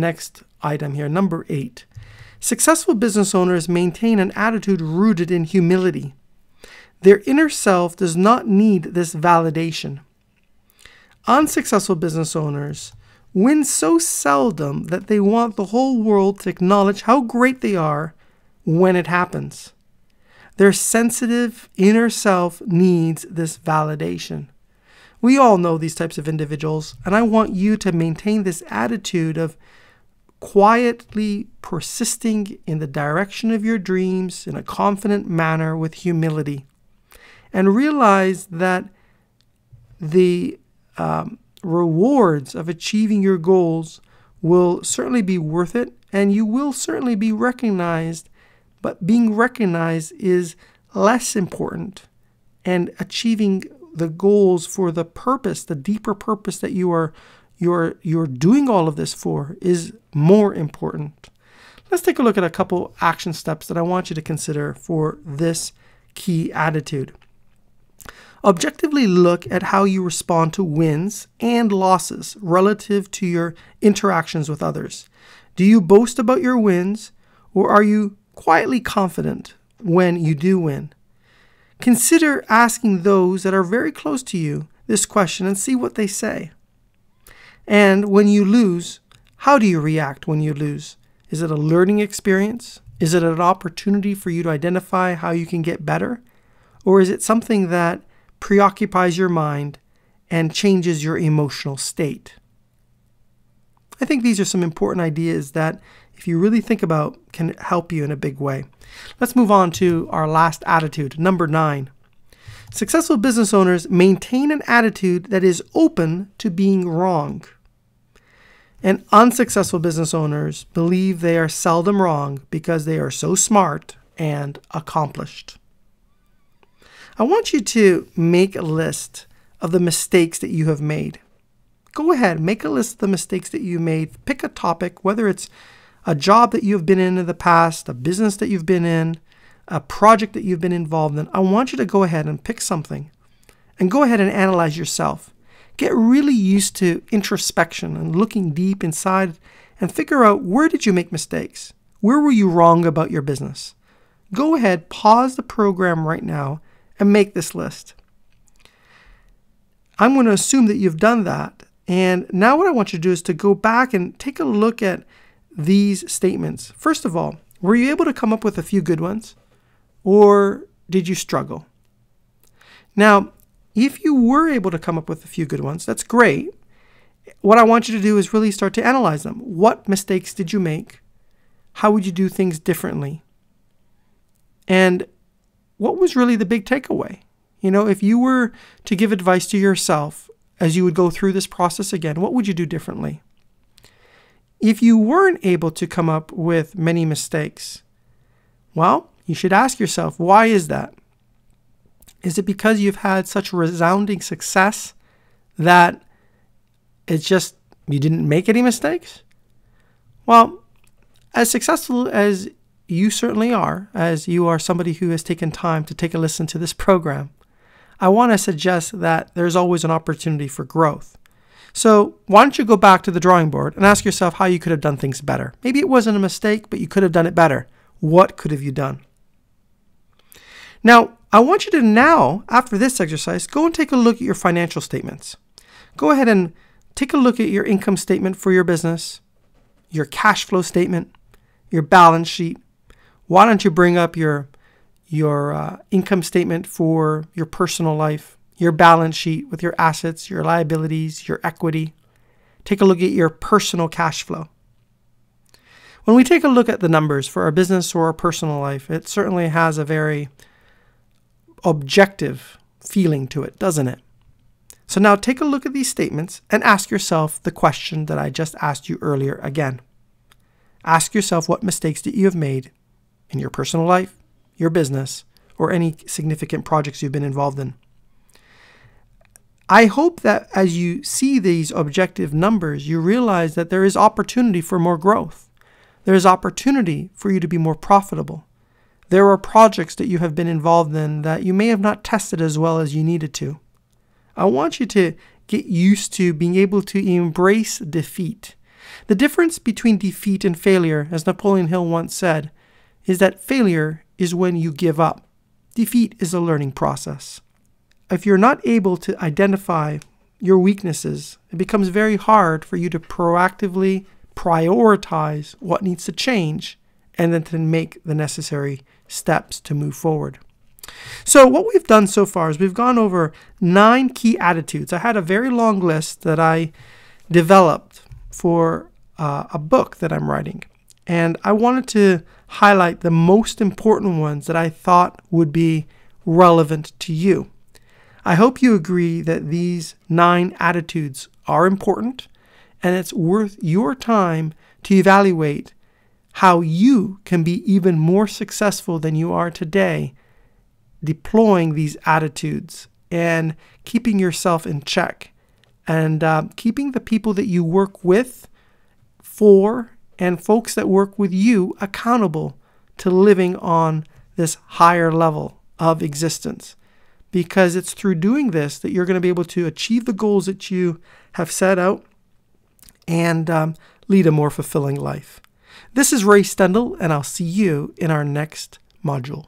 next item here, number 8. Successful business owners maintain an attitude rooted in humility. Their inner self does not need this validation. Unsuccessful business owners win so seldom that they want the whole world to acknowledge how great they are when it happens. Their sensitive inner self needs this validation. We all know these types of individuals, and I want you to maintain this attitude of quietly persisting in the direction of your dreams in a confident manner with humility. And realize that the rewards of achieving your goals will certainly be worth it, and you will certainly be recognized, but being recognized is less important, and achieving the goals for the purpose, the deeper purpose that you're doing all of this for, is more important. Let's take a look at a couple action steps that I want you to consider for this key attitude. Objectively look at how you respond to wins and losses relative to your interactions with others. Do you boast about your wins, or are you quietly confident when you do win? Consider asking those that are very close to you this question and see what they say. And when you lose, how do you react when you lose? Is it a learning experience? Is it an opportunity for you to identify how you can get better? Or is it something that preoccupies your mind and changes your emotional state? I think these are some important ideas that, if you really think about, can help you in a big way. Let's move on to our last attitude, number 9. Successful business owners maintain an attitude that is open to being wrong. And unsuccessful business owners believe they are seldom wrong because they are so smart and accomplished. I want you to make a list of the mistakes that you have made. Go ahead, make a list of the mistakes that you made. Pick a topic, whether it's a job that you've been in the past, a business that you've been in, a project that you've been involved in. I want you to go ahead and pick something and go ahead and analyze yourself. Get really used to introspection and looking deep inside and figure out, where did you make mistakes? Where were you wrong about your business? Go ahead, pause the program right now and make this list. I'm going to assume that you've done that. And now what I want you to do is to go back and take a look at these statements. First of all, were you able to come up with a few good ones, or did you struggle? Now, if you were able to come up with a few good ones, that's great. What I want you to do is really start to analyze them. What mistakes did you make? How would you do things differently? And what was really the big takeaway? You know, if you were to give advice to yourself as you would go through this process again, what would you do differently? If you weren't able to come up with many mistakes, well, you should ask yourself, why is that? Is it because you've had such resounding success that it's just you didn't make any mistakes? Well, as successful as you certainly are, as you are somebody who has taken time to take a listen to this program, I want to suggest that there's always an opportunity for growth. So why don't you go back to the drawing board and ask yourself how you could have done things better. Maybe it wasn't a mistake, but you could have done it better. What could have you done? Now, I want you to now, after this exercise, go and take a look at your financial statements. Go ahead and take a look at your income statement for your business, your cash flow statement, your balance sheet. Why don't you bring up your income statement for your personal life, your balance sheet with your assets, your liabilities, your equity. Take a look at your personal cash flow. When we take a look at the numbers for our business or our personal life, it certainly has a very objective feeling to it, doesn't it? So now take a look at these statements and ask yourself the question that I just asked you earlier again. Ask yourself what mistakes that you have made in your personal life, your business, or any significant projects you've been involved in. I hope that as you see these objective numbers, you realize that there is opportunity for more growth. There is opportunity for you to be more profitable. There are projects that you have been involved in that you may have not tested as well as you needed to. I want you to get used to being able to embrace defeat. The difference between defeat and failure, as Napoleon Hill once said, is that failure is when you give up. Defeat is a learning process. If you're not able to identify your weaknesses, it becomes very hard for you to proactively prioritize what needs to change and then to make the necessary steps to move forward. So what we've done so far is we've gone over 9 key attitudes. I had a very long list that I developed for a book that I'm writing. And I wanted to highlight the most important ones that I thought would be relevant to you. I hope you agree that these 9 attitudes are important, and it's worth your time to evaluate how you can be even more successful than you are today deploying these attitudes and keeping yourself in check and keeping the people that you work with, for, and folks that work with you accountable to living on this higher level of existence. Because it's through doing this that you're going to be able to achieve the goals that you have set out and lead a more fulfilling life. This is Ray Stendel, and I'll see you in our next module.